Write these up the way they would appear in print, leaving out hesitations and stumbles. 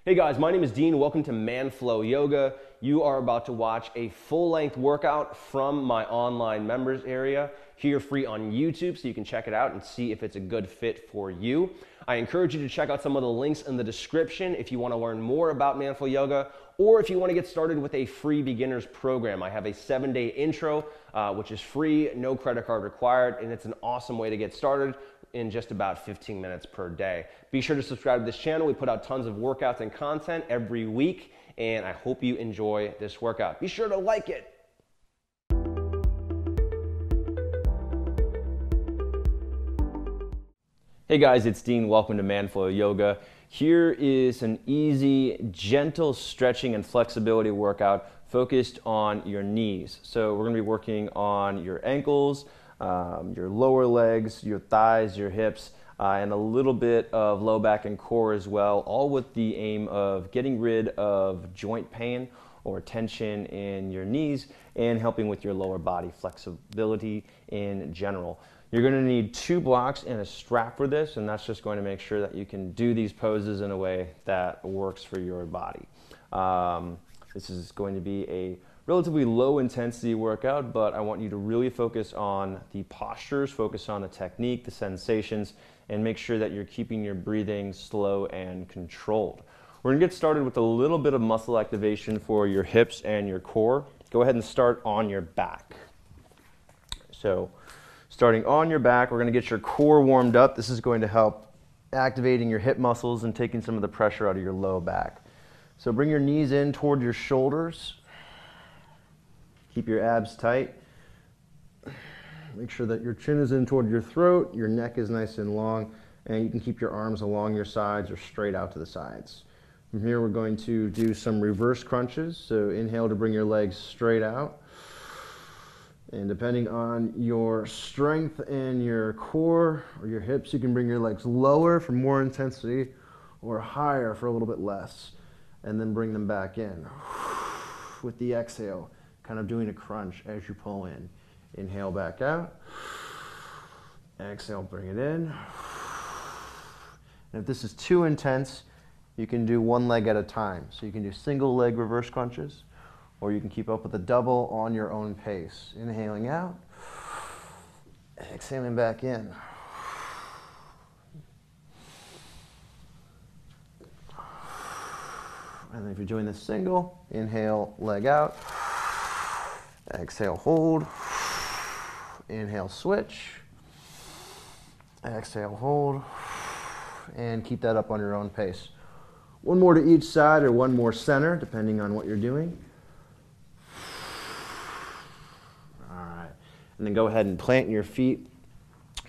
Hey guys, my name is Dean. Welcome to ManFlow Yoga. You are about to watch a full-length workout from my online members area here free on YouTube, so you can check it out and see if it's a good fit for you. I encourage you to check out some of the links in the description if you want to learn more about ManFlow Yoga, or if you want to get started with a free beginners program. I have a 7-day intro, which is free, no credit card required, and it's an awesome way to get started in just about 15 minutes per day. Be sure to subscribe to this channel. We put out tons of workouts and content every week, and I hope you enjoy this workout. Be sure to like it. Hey guys, it's Dean. Welcome to ManFlow Yoga. Here is an easy, gentle stretching and flexibility workout focused on your knees. So we're going to be working on your ankles, your lower legs, your thighs, your hips, and a little bit of low back and core as well, all with the aim of getting rid of joint pain or tension in your knees and helping with your lower body flexibility in general. You're going to need 2 blocks and a strap for this, and that's just going to make sure that you can do these poses in a way that works for your body. This is going to be a relatively low intensity workout, but I want you to really focus on the postures, focus on the technique, the sensations, and make sure that you're keeping your breathing slow and controlled. We're going to get started with a little bit of muscle activation for your hips and your core. Go ahead and start on your back. So, starting on your back, we're going to get your core warmed up. This is going to help activating your hip muscles and taking some of the pressure out of your low back. So bring your knees in toward your shoulders. Keep your abs tight. Make sure that your chin is in toward your throat, your neck is nice and long, and you can keep your arms along your sides or straight out to the sides. From here, we're going to do some reverse crunches. So inhale to bring your legs straight out. And depending on your strength and your core or your hips, you can bring your legs lower for more intensity or higher for a little bit less. And then bring them back in. With the exhale, kind of doing a crunch as you pull in. Inhale back out. Exhale, bring it in. And if this is too intense, you can do one leg at a time. So you can do single leg reverse crunches, or you can keep up with a double on your own pace. Inhaling out, exhaling back in. And then if you're doing this single, inhale, leg out, exhale, hold, inhale, switch, exhale, hold, and keep that up on your own pace. One more to each side or one more center, depending on what you're doing. And then go ahead and plant your feet.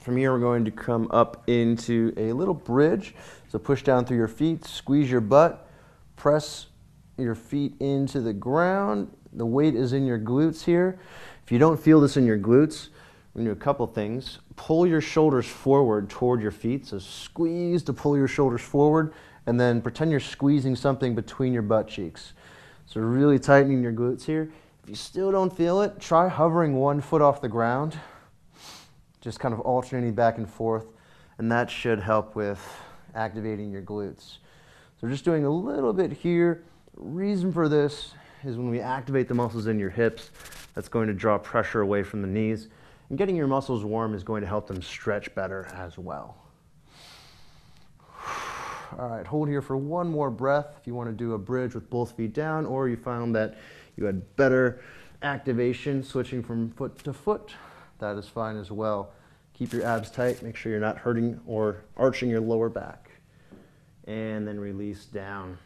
From here, we're going to come up into a little bridge. So push down through your feet, squeeze your butt, press your feet into the ground. The weight is in your glutes here. If you don't feel this in your glutes, we're going to do a couple things. Pull your shoulders forward toward your feet. So squeeze to pull your shoulders forward, and then pretend you're squeezing something between your butt cheeks. So really tightening your glutes here. If you still don't feel it, try hovering one foot off the ground, just kind of alternating back and forth, and that should help with activating your glutes. So just doing a little bit here. Reason for this is when we activate the muscles in your hips, that's going to draw pressure away from the knees, and getting your muscles warm is going to help them stretch better as well. All right, hold here for one more breath if you want to do a bridge with both feet down, or you found that you had better activation switching from foot to foot. That is fine as well. Keep your abs tight. Make sure you're not hurting or arching your lower back. And then release down.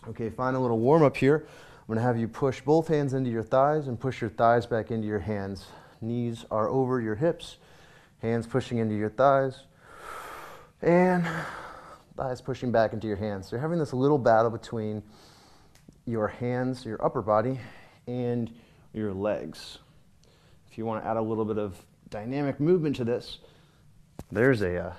Okay, find a little warm up here. I'm going to have you push both hands into your thighs and push your thighs back into your hands. Knees are over your hips. Hands pushing into your thighs. And thighs pushing back into your hands. So you're having this little battle between your hands, your upper body, and your legs. If you want to add a little bit of dynamic movement to this, there's an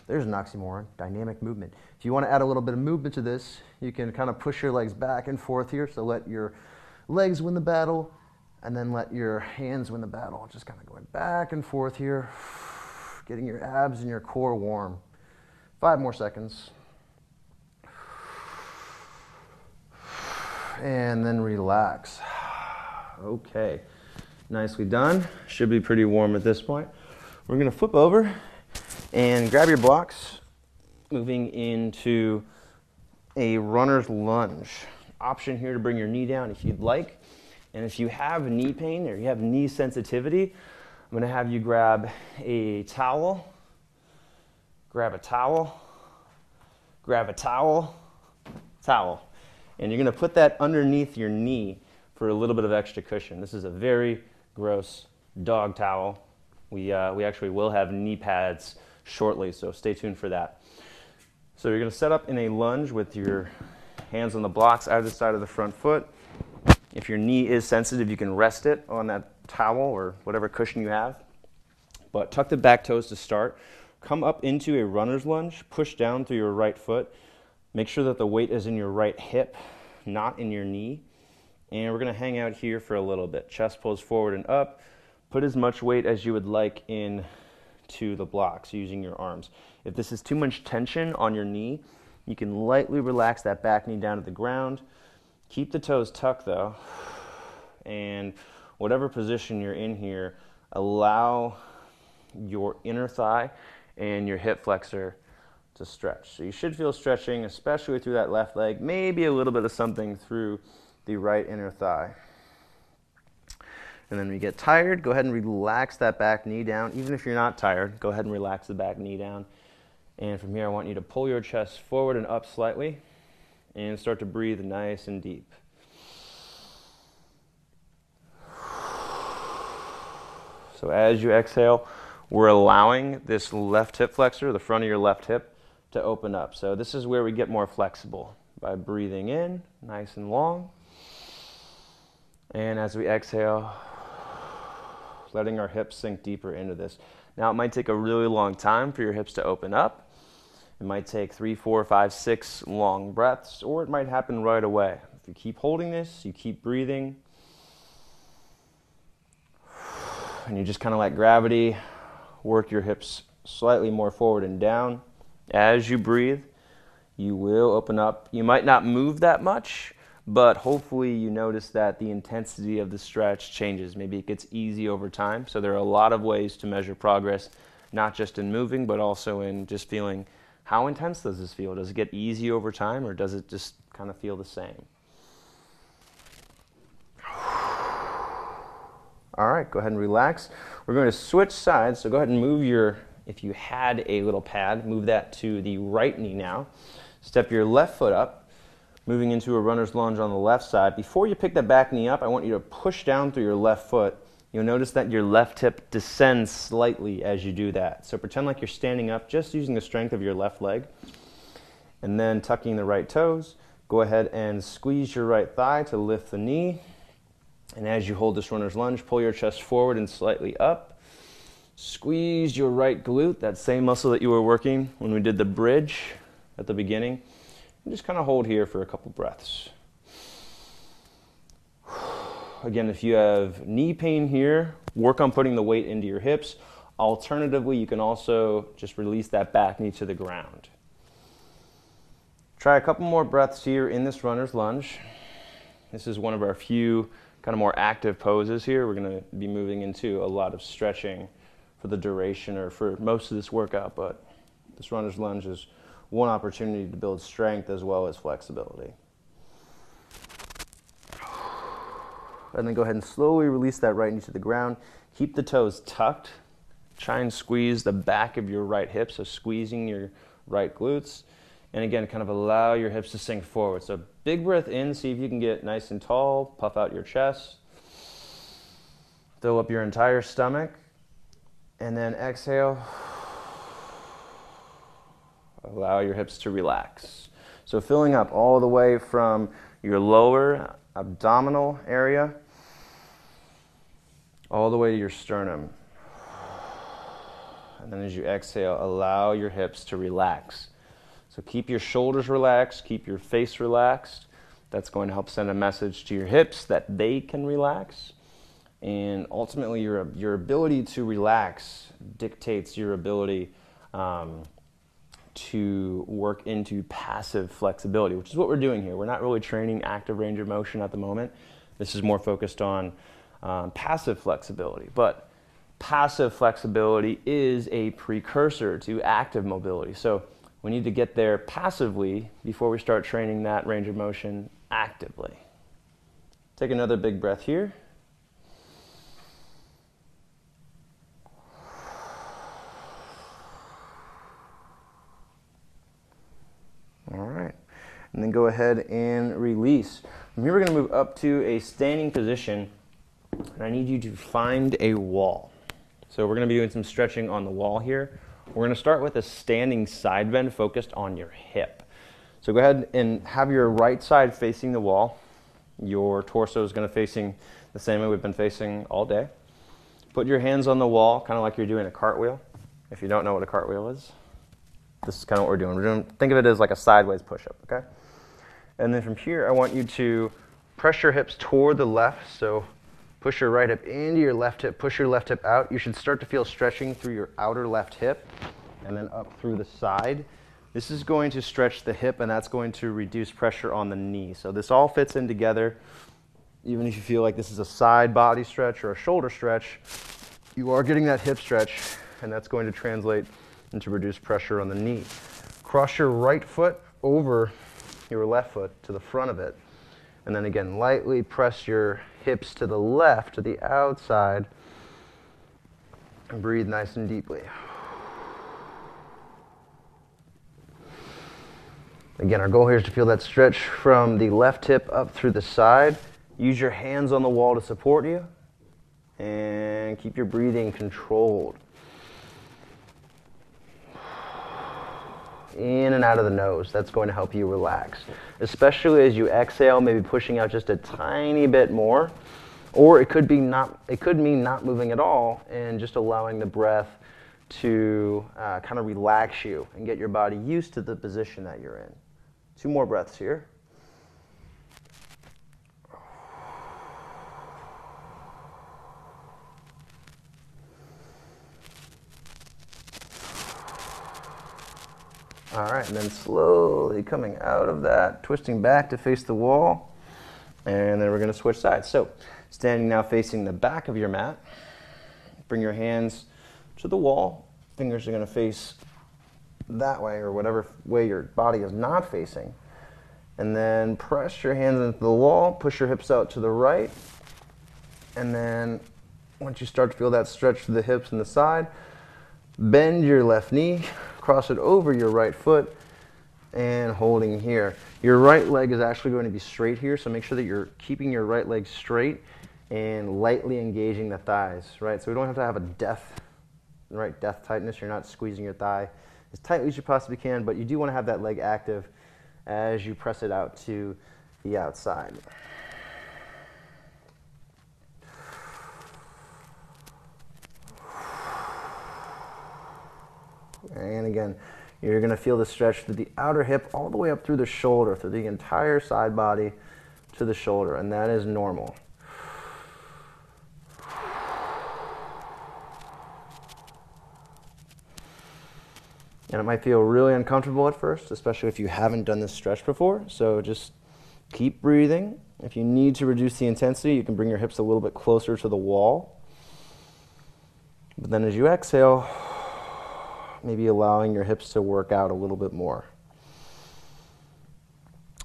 oxymoron, dynamic movement. If you want to add a little bit of movement to this, you can kind of push your legs back and forth here. So let your legs win the battle, and then let your hands win the battle. Just kind of going back and forth here, getting your abs and your core warm. 5 more seconds. And then relax. Okay, nicely done. Should be pretty warm at this point. We're gonna flip over and grab your blocks, moving into a runner's lunge. Option here to bring your knee down if you'd like. And if you have knee pain or you have knee sensitivity, I'm gonna have you grab a towel, grab a towel, grab a towel, towel. And you're gonna put that underneath your knee for a little bit of extra cushion. This is a very gross dog towel. We actually will have knee pads shortly, so stay tuned for that. So you're gonna set up in a lunge with your hands on the blocks either side of the front foot. If your knee is sensitive, you can rest it on that towel or whatever cushion you have. But tuck the back toes to start. Come up into a runner's lunge, push down through your right foot. Make sure that the weight is in your right hip, not in your knee. And we're gonna hang out here for a little bit. Chest pulls forward and up. Put as much weight as you would like into the blocks using your arms. If this is too much tension on your knee, you can lightly relax that back knee down to the ground. Keep the toes tucked though, and whatever position you're in here, allow your inner thigh and your hip flexor to stretch. So you should feel stretching, especially through that left leg, maybe a little bit of something through the right inner thigh. And then when you get tired, go ahead and relax that back knee down. Even if you're not tired, go ahead and relax the back knee down. And from here, I want you to pull your chest forward and up slightly and start to breathe nice and deep. So as you exhale, we're allowing this left hip flexor, the front of your left hip, to open up. So this is where we get more flexible by breathing in, nice and long. And as we exhale, letting our hips sink deeper into this. Now it might take a really long time for your hips to open up. It might take 3, 4, 5, 6 long breaths, or it might happen right away. If you keep holding this, you keep breathing, and you just kind of let gravity work your hips slightly more forward and down. As you breathe, you will open up. You might not move that much, but hopefully you notice that the intensity of the stretch changes. Maybe it gets easy over time. So there are a lot of ways to measure progress, not just in moving, but also in just feeling how intense does this feel? Does it get easy over time, or does it just kind of feel the same? All right, go ahead and relax. We're going to switch sides, so go ahead and move your, if you had a little pad, move that to the right knee now. Step your left foot up, moving into a runner's lunge on the left side. Before you pick that back knee up, I want you to push down through your left foot. You'll notice that your left hip descends slightly as you do that. So pretend like you're standing up, just using the strength of your left leg. And then tucking the right toes, go ahead and squeeze your right thigh to lift the knee. And as you hold this runner's lunge, pull your chest forward and slightly up. Squeeze your right glute, that same muscle that you were working when we did the bridge at the beginning. And just kind of hold here for a couple breaths. Again, if you have knee pain here, work on putting the weight into your hips. Alternatively, you can also just release that back knee to the ground. Try a couple more breaths here in this runner's lunge. This is one of our few kind of more active poses here. We're going to be moving into a lot of stretching for the duration or for most of this workout, but this runner's lunge is one opportunity to build strength as well as flexibility. And then go ahead and slowly release that right knee to the ground. Keep the toes tucked. Try and squeeze the back of your right hip, so squeezing your right glutes. And again, kind of allow your hips to sink forward. So big breath in, see if you can get nice and tall, puff out your chest. Fill up your entire stomach. And then exhale. Allow your hips to relax. So filling up all the way from your lower abdominal area all the way to your sternum. And then as you exhale, allow your hips to relax. So keep your shoulders relaxed, keep your face relaxed. That's going to help send a message to your hips that they can relax. And ultimately, your ability to relax dictates your ability to work into passive flexibility, which is what we're doing here. We're not really training active range of motion at the moment. This is more focused on passive flexibility. But passive flexibility is a precursor to active mobility. So we need to get there passively before we start training that range of motion actively. Take another big breath here. All right, and then go ahead and release. From here we're going to move up to a standing position, and I need you to find a wall. So we're going to be doing some stretching on the wall here. We're going to start with a standing side bend focused on your hip. So go ahead and have your right side facing the wall. Your torso is going to facing the same way we've been facing all day. Put your hands on the wall, kind of like you're doing a cartwheel. If you don't know what a cartwheel is, this is kind of what we're doing. Think of it as like a sideways push-up, okay? And then from here, I want you to press your hips toward the left. So push your right hip into your left hip, push your left hip out. You should start to feel stretching through your outer left hip and then up through the side. This is going to stretch the hip, and that's going to reduce pressure on the knee. So this all fits in together. Even if you feel like this is a side body stretch or a shoulder stretch, you are getting that hip stretch, and that's going to translate into reduced pressure on the knee. Cross your right foot over your left foot to the front of it. And then again, lightly press your hips to the left, to the outside, and breathe nice and deeply. Again, our goal here is to feel that stretch from the left hip up through the side. Use your hands on the wall to support you, and keep your breathing controlled. In and out of the nose. That's going to help you relax. Especially as you exhale, maybe pushing out just a tiny bit more. Or it could mean not moving at all and just allowing the breath to kind of relax you and get your body used to the position that you're in. 2 more breaths here. All right, and then slowly coming out of that, twisting back to face the wall, and then we're going to switch sides. So, standing now facing the back of your mat, bring your hands to the wall. Fingers are going to face that way, or whatever way your body is not facing. And then press your hands into the wall, push your hips out to the right, and then once you start to feel that stretch through the hips and the side, bend your left knee, cross it over your right foot, and holding here. Your right leg is actually going to be straight here, so make sure that you're keeping your right leg straight and lightly engaging the thighs, right? So we don't have to have a death tightness. You're not squeezing your thigh as tightly as you possibly can, but you do want to have that leg active as you press it out to the outside. And again, you're going to feel the stretch through the outer hip all the way up through the shoulder, through the entire side body to the shoulder, and that is normal. And it might feel really uncomfortable at first, especially if you haven't done this stretch before, so just keep breathing. If you need to reduce the intensity, you can bring your hips a little bit closer to the wall. But then as you exhale, maybe allowing your hips to work out a little bit more.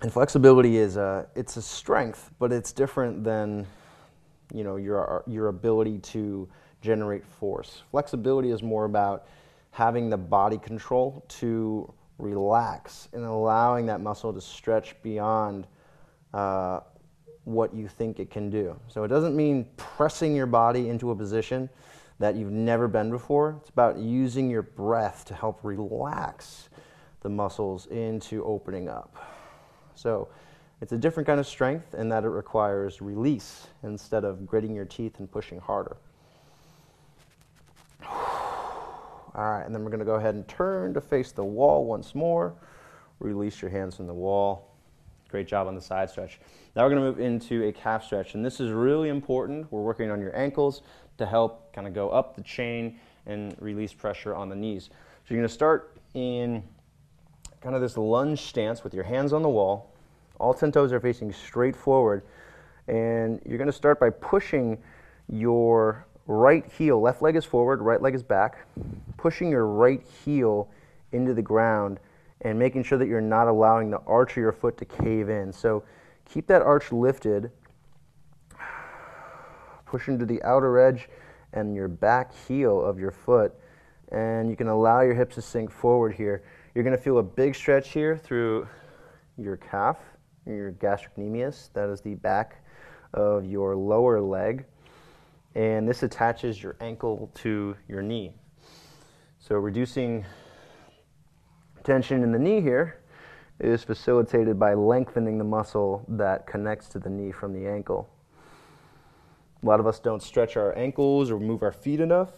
And flexibility is it's a strength, but it's different than, you know, your ability to generate force. Flexibility is more about having the body control to relax and allowing that muscle to stretch beyond what you think it can do. So it doesn't mean pressing your body into a position that you've never been before. It's about using your breath to help relax the muscles into opening up. So it's a different kind of strength in that it requires release instead of gritting your teeth and pushing harder. All right, and then we're going to go ahead and turn to face the wall once more. Release your hands from the wall. Great job on the side stretch. Now we're going to move into a calf stretch, and this is really important. We're working on your ankles to help kind of go up the chain and release pressure on the knees. So you're going to start in kind of this lunge stance with your hands on the wall. All 10 toes are facing straight forward. And you're going to start by pushing your right heel. Left leg is forward, right leg is back. Pushing your right heel into the ground and making sure that you're not allowing the arch of your foot to cave in. So keep that arch lifted. Push into the outer edge and your back heel of your foot. And you can allow your hips to sink forward here. You're going to feel a big stretch here through your calf, your gastrocnemius. That is the back of your lower leg. And this attaches your ankle to your knee. So reducing tension in the knee here is facilitated by lengthening the muscle that connects to the knee from the ankle. A lot of us don't stretch our ankles or move our feet enough.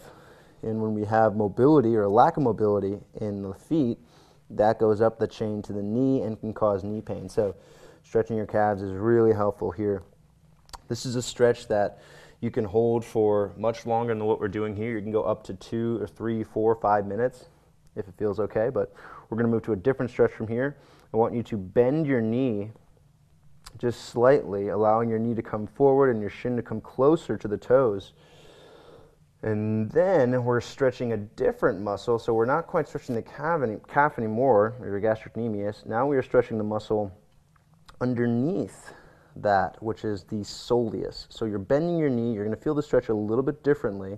And when we have mobility or lack of mobility in the feet, that goes up the chain to the knee and can cause knee pain. So stretching your calves is really helpful here. This is a stretch that you can hold for much longer than what we're doing here. You can go up to 2 or 3, 4, 5 minutes if it feels okay, but we're going to move to a different stretch from here. I want you to bend your knee just slightly, allowing your knee to come forward and your shin to come closer to the toes. And then we're stretching a different muscle, so we're not quite stretching the calf anymore, or your gastrocnemius. Now we are stretching the muscle underneath that, which is the soleus. So you're bending your knee, you're going to feel the stretch a little bit differently.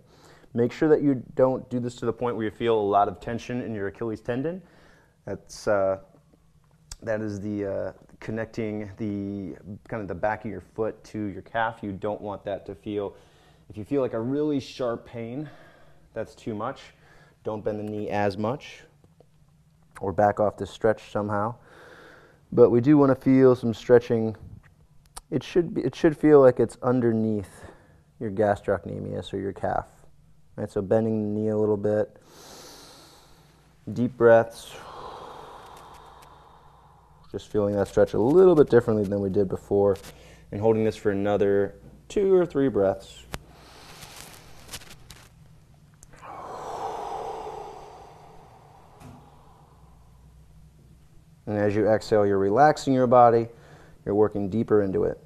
Make sure that you don't do this to the point where you feel a lot of tension in your Achilles tendon. That is the connecting the kind of the back of your foot to your calf. You don't want that to feel. If you feel like a really sharp pain, that's too much. Don't bend the knee as much, or back off the stretch somehow. But we do want to feel some stretching. It should feel like it's underneath your gastrocnemius or your calf. Right, so bending the knee a little bit. Deep breaths. Just feeling that stretch a little bit differently than we did before, and holding this for another 2 or 3 breaths. And as you exhale, you're relaxing your body. You're working deeper into it.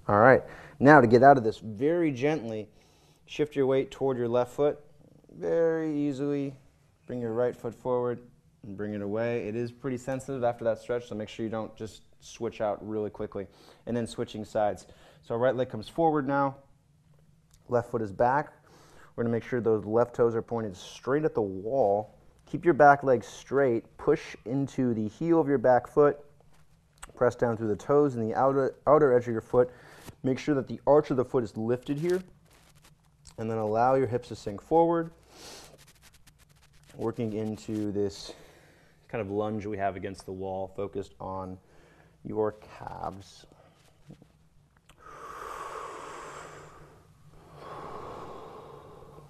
All right. Now to get out of this, very gently shift your weight toward your left foot. Very easily bring your right foot forward and bring it away. It is pretty sensitive after that stretch, so make sure you don't just switch out really quickly. And then switching sides. So right leg comes forward now. Left foot is back. We're going to make sure those left toes are pointed straight at the wall. Keep your back leg straight. Push into the heel of your back foot. Press down through the toes and the outer edge of your foot. Make sure that the arch of the foot is lifted here. And then allow your hips to sink forward. Working into this kind of lunge we have against the wall, focused on your calves.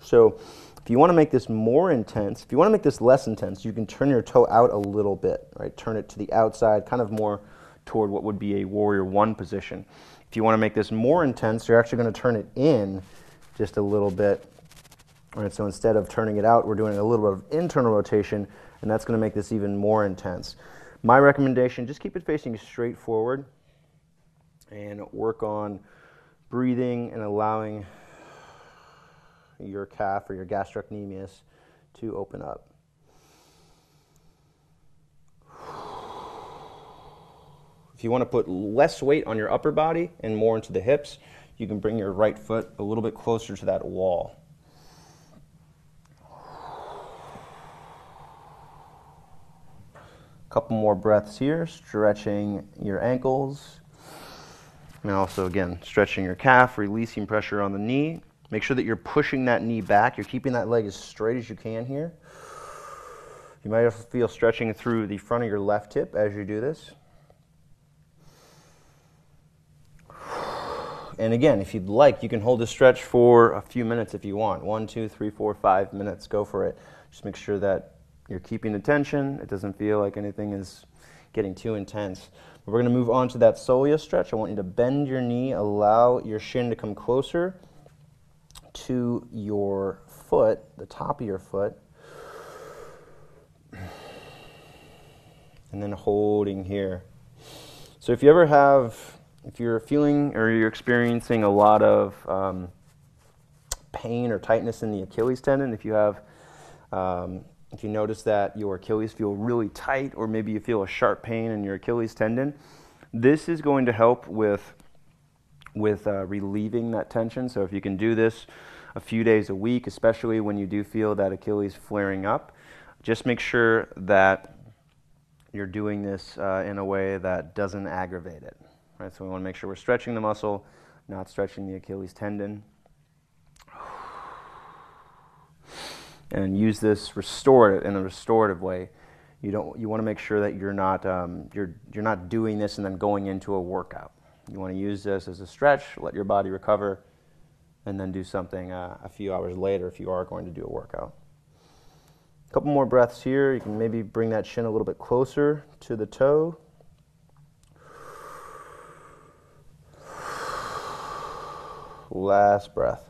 So if you want to make this more intense, if you want to make this less intense, you can turn your toe out a little bit, right? Turn it to the outside, kind of more toward what would be a warrior one position. If you want to make this more intense, you're actually going to turn it in just a little bit. All right, so instead of turning it out, we're doing a little bit of internal rotation, and that's going to make this even more intense. My recommendation, just keep it facing straight forward and work on breathing and allowing your calf or your gastrocnemius to open up. If you want to put less weight on your upper body and more into the hips, you can bring your right foot a little bit closer to that wall. Couple more breaths here, stretching your ankles. And also, again, stretching your calf, releasing pressure on the knee. Make sure that you're pushing that knee back. You're keeping that leg as straight as you can here. You might also feel stretching through the front of your left hip as you do this. And again, if you'd like, you can hold this stretch for a few minutes if you want. 1, 2, 3, 4, 5 minutes. Go for it. Just make sure that you're keeping the tension. It doesn't feel like anything is getting too intense. But we're going to move on to that soleus stretch. I want you to bend your knee, allow your shin to come closer to your foot, the top of your foot, and then holding here. So if you're feeling or you're experiencing a lot of pain or tightness in the Achilles tendon, if you notice that your Achilles feel really tight, or maybe you feel a sharp pain in your Achilles tendon, this is going to help with relieving that tension. So if you can do this a few days a week, especially when you do feel that Achilles flaring up, just make sure that you're doing this in a way that doesn't aggravate it. Right? So we want to make sure we're stretching the muscle, not stretching the Achilles tendon. And use this in a restorative way. You want to make sure that you're not doing this and then going into a workout. You want to use this as a stretch, let your body recover, and then do something a few hours later if you are going to do a workout. A couple more breaths here. You can maybe bring that shin a little bit closer to the toe. Last breath.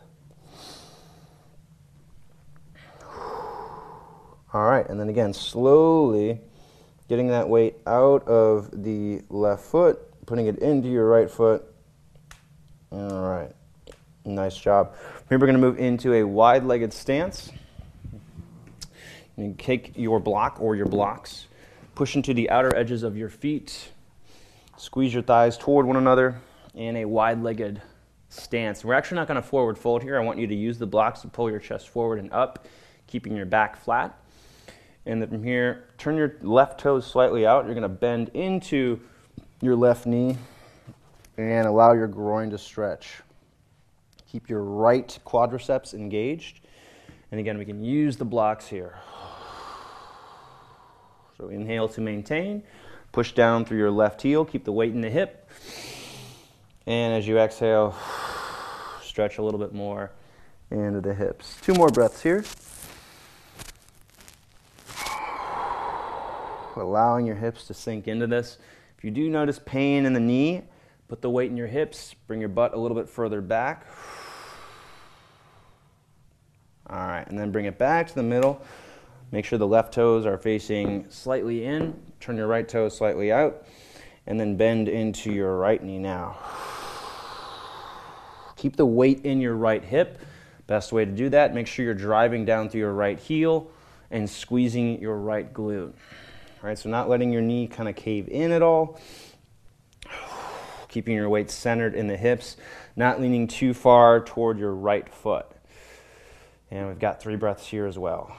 All right, and then again, slowly getting that weight out of the left foot, putting it into your right foot. All right, nice job. Here we're going to move into a wide-legged stance. You take your block or your blocks, push into the outer edges of your feet, squeeze your thighs toward one another in a wide-legged stance. We're actually not going to forward fold here. I want you to use the blocks to pull your chest forward and up, keeping your back flat. And then from here, turn your left toes slightly out. You're going to bend into your left knee and allow your groin to stretch. Keep your right quadriceps engaged. And again, we can use the blocks here. So inhale to maintain. Push down through your left heel. Keep the weight in the hip. And as you exhale, stretch a little bit more into the hips. 2 more breaths here. Allowing your hips to sink into this. If you do notice pain in the knee, put the weight in your hips, bring your butt a little bit further back. All right, and then bring it back to the middle. Make sure the left toes are facing slightly in. Turn your right toes slightly out, and then bend into your right knee now. Keep the weight in your right hip. Best way to do that, make sure you're driving down through your right heel and squeezing your right glute. All right, so not letting your knee kind of cave in at all. Keeping your weight centered in the hips, not leaning too far toward your right foot. And we've got 3 breaths here as well.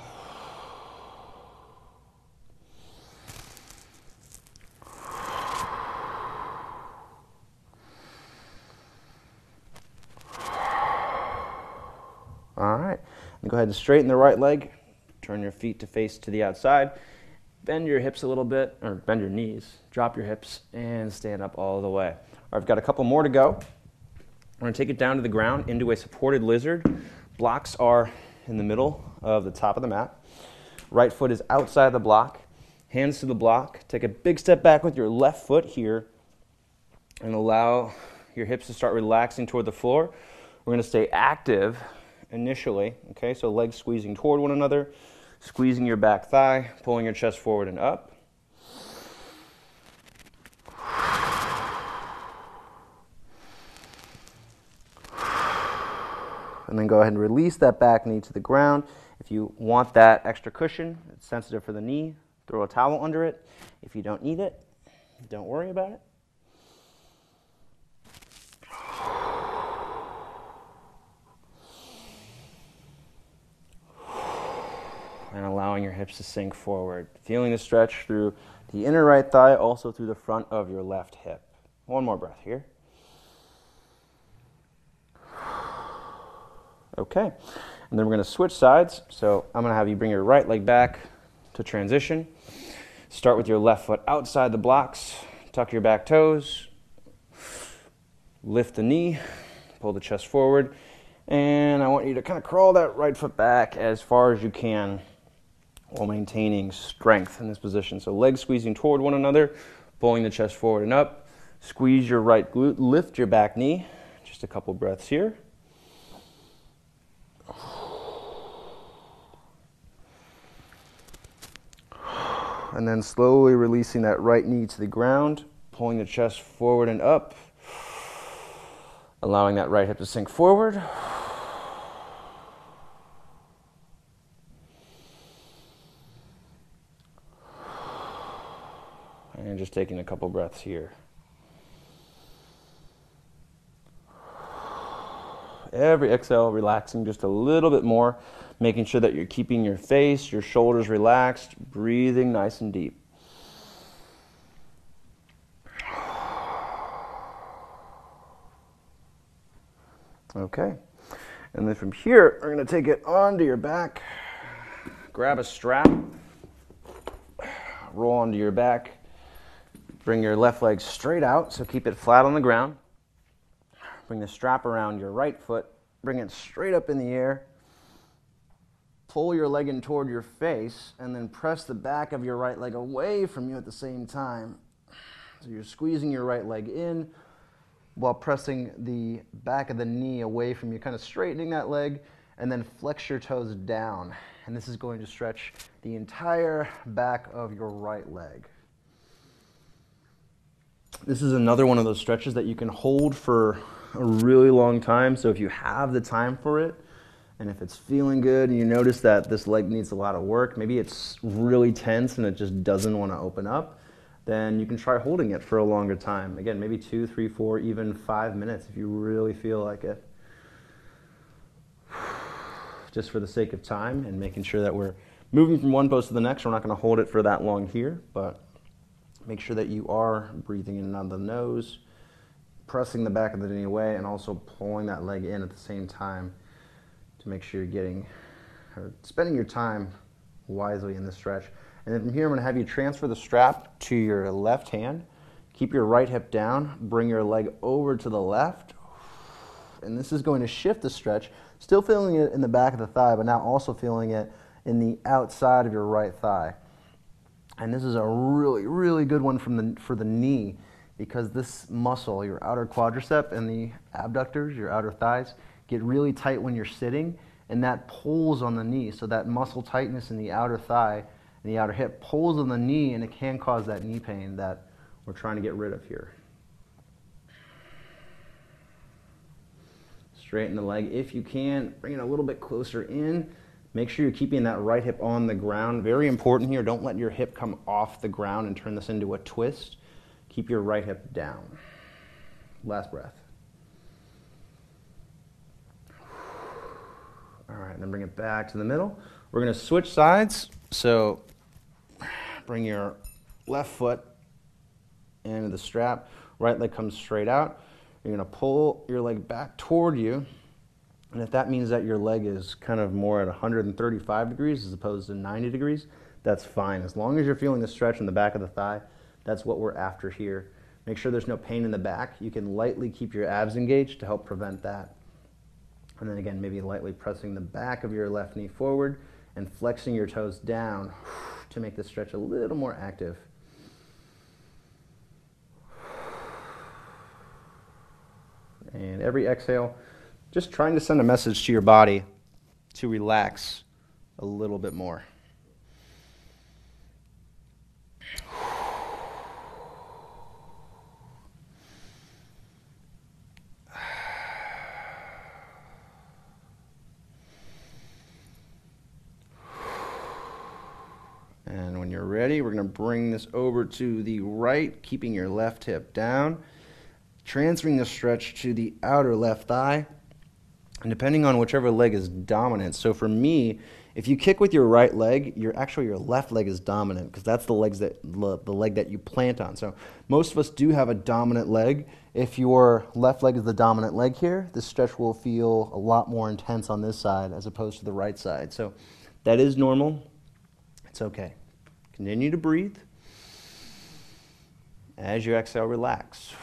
All right, and go ahead and straighten the right leg. Turn your feet to face to the outside. Bend your hips a little bit, or bend your knees. Drop your hips and stand up all the way. All right, I've got a couple more to go. We're going to take it down to the ground into a supported lizard. Blocks are in the middle of the top of the mat. Right foot is outside the block. Hands to the block. Take a big step back with your left foot here and allow your hips to start relaxing toward the floor. We're going to stay active initially, okay? So legs squeezing toward one another. Squeezing your back thigh, pulling your chest forward and up. And then go ahead and release that back knee to the ground. If you want that extra cushion, it's sensitive for the knee, throw a towel under it. If you don't need it, don't worry about it. And allowing your hips to sink forward. Feeling the stretch through the inner right thigh, also through the front of your left hip. 1 more breath here. Okay, and then we're going to switch sides. So I'm going to have you bring your right leg back to transition. Start with your left foot outside the blocks. Tuck your back toes. Lift the knee. Pull the chest forward. And I want you to kind of crawl that right foot back as far as you can while maintaining strength in this position. So legs squeezing toward one another, pulling the chest forward and up. Squeeze your right glute, lift your back knee. Just a couple breaths here. And then slowly releasing that right knee to the ground, pulling the chest forward and up, allowing that right hip to sink forward. And just taking a couple breaths here. Every exhale, relaxing just a little bit more, making sure that you're keeping your face, your shoulders relaxed, breathing nice and deep. Okay, and then from here, we're going to take it onto your back, grab a strap, roll onto your back, bring your left leg straight out, so keep it flat on the ground. Bring the strap around your right foot, bring it straight up in the air, pull your leg in toward your face, and then press the back of your right leg away from you at the same time. So you're squeezing your right leg in while pressing the back of the knee away from you, kind of straightening that leg, and then flex your toes down. And this is going to stretch the entire back of your right leg. This is another one of those stretches that you can hold for a really long time. So if you have the time for it, and if it's feeling good and you notice that this leg needs a lot of work, maybe it's really tense and it just doesn't want to open up, then you can try holding it for a longer time. Again, maybe 2, 3, 4, even 5 minutes if you really feel like it. Just for the sake of time and making sure that we're moving from one pose to the next. We're not going to hold it for that long here, but make sure that you are breathing in and out of the nose, pressing the back of the knee away, and also pulling that leg in at the same time to make sure you're getting or spending your time wisely in this stretch. And then from here, I'm going to have you transfer the strap to your left hand. Keep your right hip down. Bring your leg over to the left. And this is going to shift the stretch. Still feeling it in the back of the thigh, but now also feeling it in the outside of your right thigh. And this is a really, really good one for the knee, because this muscle, your outer quadricep and the abductors, your outer thighs, get really tight when you're sitting, and that pulls on the knee. So that muscle tightness in the outer thigh and the outer hip pulls on the knee, and it can cause that knee pain that we're trying to get rid of here. Straighten the leg if you can. Bring it a little bit closer in. Make sure you're keeping that right hip on the ground. Very important here. Don't let your hip come off the ground and turn this into a twist. Keep your right hip down. Last breath. All right, then bring it back to the middle. We're going to switch sides. So bring your left foot into the strap. Right leg comes straight out. You're going to pull your leg back toward you. And if that means that your leg is kind of more at 135 degrees as opposed to 90 degrees, that's fine. As long as you're feeling the stretch in the back of the thigh, that's what we're after here. Make sure there's no pain in the back. You can lightly keep your abs engaged to help prevent that. And then again, maybe lightly pressing the back of your left knee forward and flexing your toes down to make the stretch a little more active. And every exhale, just trying to send a message to your body to relax a little bit more. And when you're ready, we're going to bring this over to the right, keeping your left hip down, transferring the stretch to the outer left thigh, and depending on whichever leg is dominant. So for me, if you kick with your right leg, your left leg is dominant, because that's the leg that you plant on. So most of us do have a dominant leg. If your left leg is the dominant leg here, this stretch will feel a lot more intense on this side as opposed to the right side. So that is normal. It's okay. Continue to breathe. As you exhale, relax.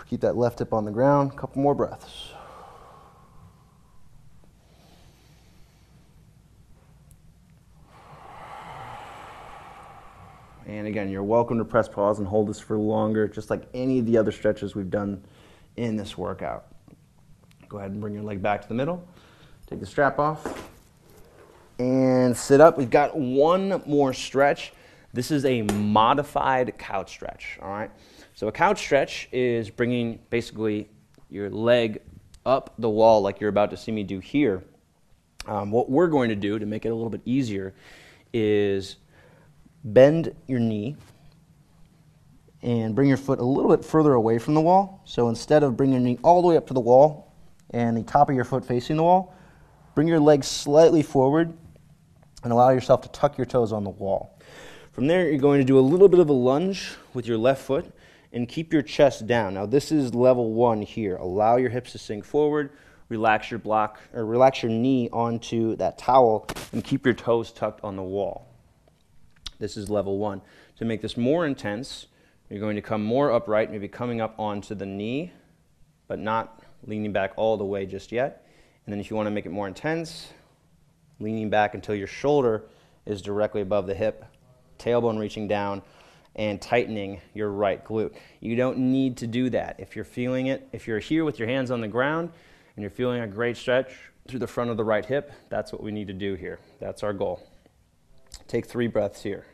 Keep that left hip on the ground. A couple more breaths. And again, you're welcome to press pause and hold this for longer, just like any of the other stretches we've done in this workout. Go ahead and bring your leg back to the middle. Take the strap off and sit up. We've got one more stretch. This is a modified couch stretch, all right? So a couch stretch is bringing basically your leg up the wall like you're about to see me do here. What we're going to do to make it a little bit easier is bend your knee and bring your foot a little bit further away from the wall. So instead of bringing your knee all the way up to the wall and the top of your foot facing the wall, bring your leg slightly forward and allow yourself to tuck your toes on the wall. From there, you're going to do a little bit of a lunge with your left foot and keep your chest down. Now, this is level 1 here. Allow your hips to sink forward, relax your knee onto that towel, and keep your toes tucked on the wall. This is level 1. To make this more intense, you're going to come more upright, maybe coming up onto the knee, but not leaning back all the way just yet. And then if you want to make it more intense, leaning back until your shoulder is directly above the hip, tailbone reaching down, and tightening your right glute. You don't need to do that. If you're feeling it, if you're here with your hands on the ground and you're feeling a great stretch through the front of the right hip, that's what we need to do here. That's our goal. Take 3 breaths here.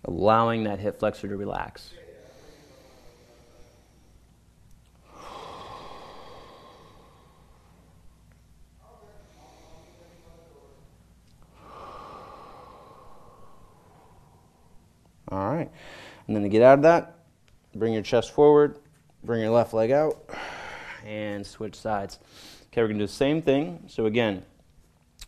Allowing that hip flexor to relax. All right, and then to get out of that, bring your chest forward, bring your left leg out, and switch sides. Okay, we're going to do the same thing. So again,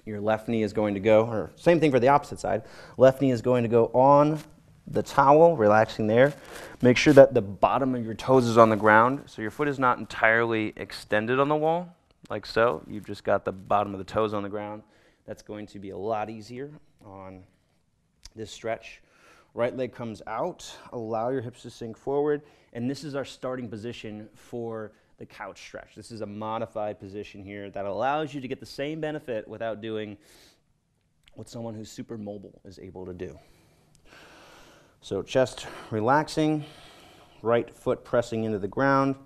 your left knee is going to go, or same thing for the opposite side. Left knee is going to go on the towel, relaxing there. Make sure that the bottom of your toes is on the ground, so your foot is not entirely extended on the wall, like so. You've just got the bottom of the toes on the ground. That's going to be a lot easier on this stretch. Right leg comes out, allow your hips to sink forward, and this is our starting position for the couch stretch. This is a modified position here that allows you to get the same benefit without doing what someone who's super mobile is able to do. So chest relaxing, right foot pressing into the ground,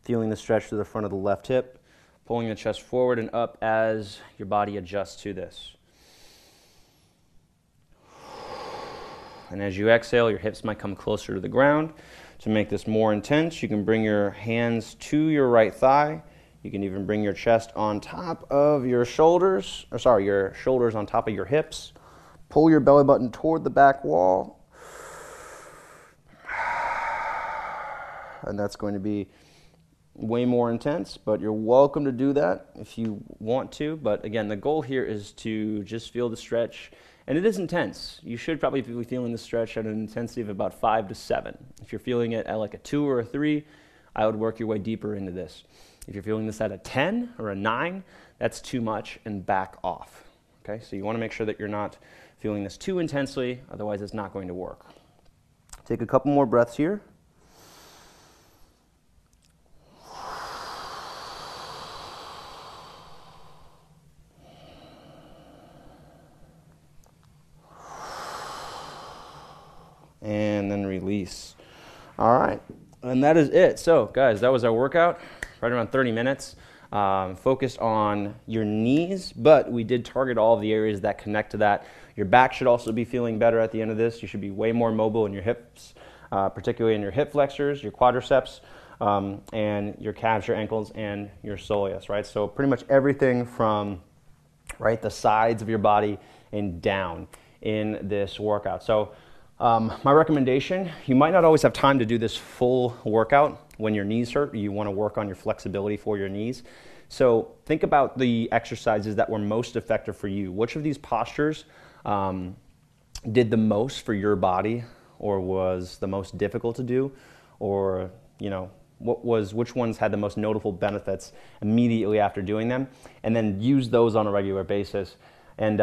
feeling the stretch to the front of the left hip, pulling the chest forward and up as your body adjusts to this. And as you exhale, your hips might come closer to the ground. To make this more intense, you can bring your hands to your right thigh. You can even bring your chest on top of your shoulders, your shoulders on top of your hips. Pull your belly button toward the back wall. And that's going to be way more intense, but you're welcome to do that if you want to. But again, the goal here is to just feel the stretch. And it is intense. You should probably be feeling the stretch at an intensity of about 5 to 7. If you're feeling it at like a 2 or a 3, I would work your way deeper into this. If you're feeling this at a 10 or a 9, that's too much and back off. Okay, so you want to make sure that you're not feeling this too intensely, otherwise it's not going to work. Take a couple more breaths here. And then release. All right, and that is it. So guys, that was our workout, right around 30 minutes. Focused on your knees, but we did target all of the areas that connect to that. Your back should also be feeling better at the end of this. You should be way more mobile in your hips, particularly in your hip flexors, your quadriceps, and your calves, your ankles, and your soleus, right? So pretty much everything from the sides of your body and down in this workout. So my recommendation, you might not always have time to do this full workout when your knees hurt. You want to work on your flexibility for your knees. So think about the exercises that were most effective for you. Which of these postures did the most for your body, or was the most difficult to do, or which ones had the most notable benefits immediately after doing them, and then use those on a regular basis. And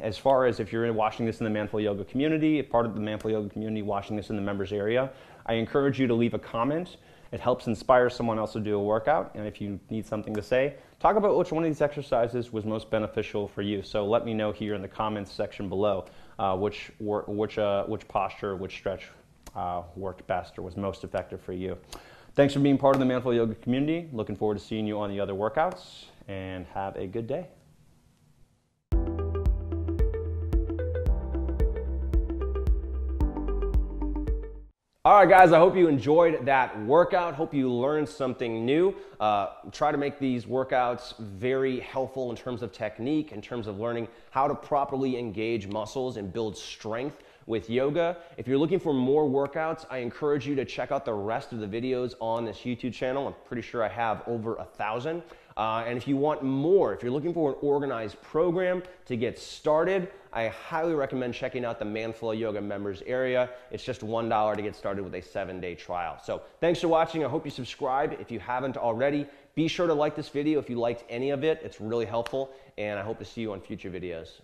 as far as if you're watching this in the Manful Yoga community, part of the Manful Yoga community watching this in the members area, I encourage you to leave a comment. It helps inspire someone else to do a workout. And if you need something to say, talk about which one of these exercises was most beneficial for you. So let me know here in the comments section below. which posture, which stretch worked best or was most effective for you. Thanks for being part of the Manful Yoga community. Looking forward to seeing you on the other workouts, and have a good day. All right, guys, I hope you enjoyed that workout. Hope you learned something new. Try to make these workouts very helpful in terms of technique, in terms of learning how to properly engage muscles and build strength with yoga. If you're looking for more workouts, I encourage you to check out the rest of the videos on this YouTube channel. I'm pretty sure I have over 1,000. And if you want more, if you're looking for an organized program to get started, I highly recommend checking out the Manful Yoga members area. It's just $1 to get started with a 7-day trial. So thanks for watching. I hope you subscribe if you haven't already. Be sure to like this video if you liked any of it. It's really helpful, and I hope to see you on future videos.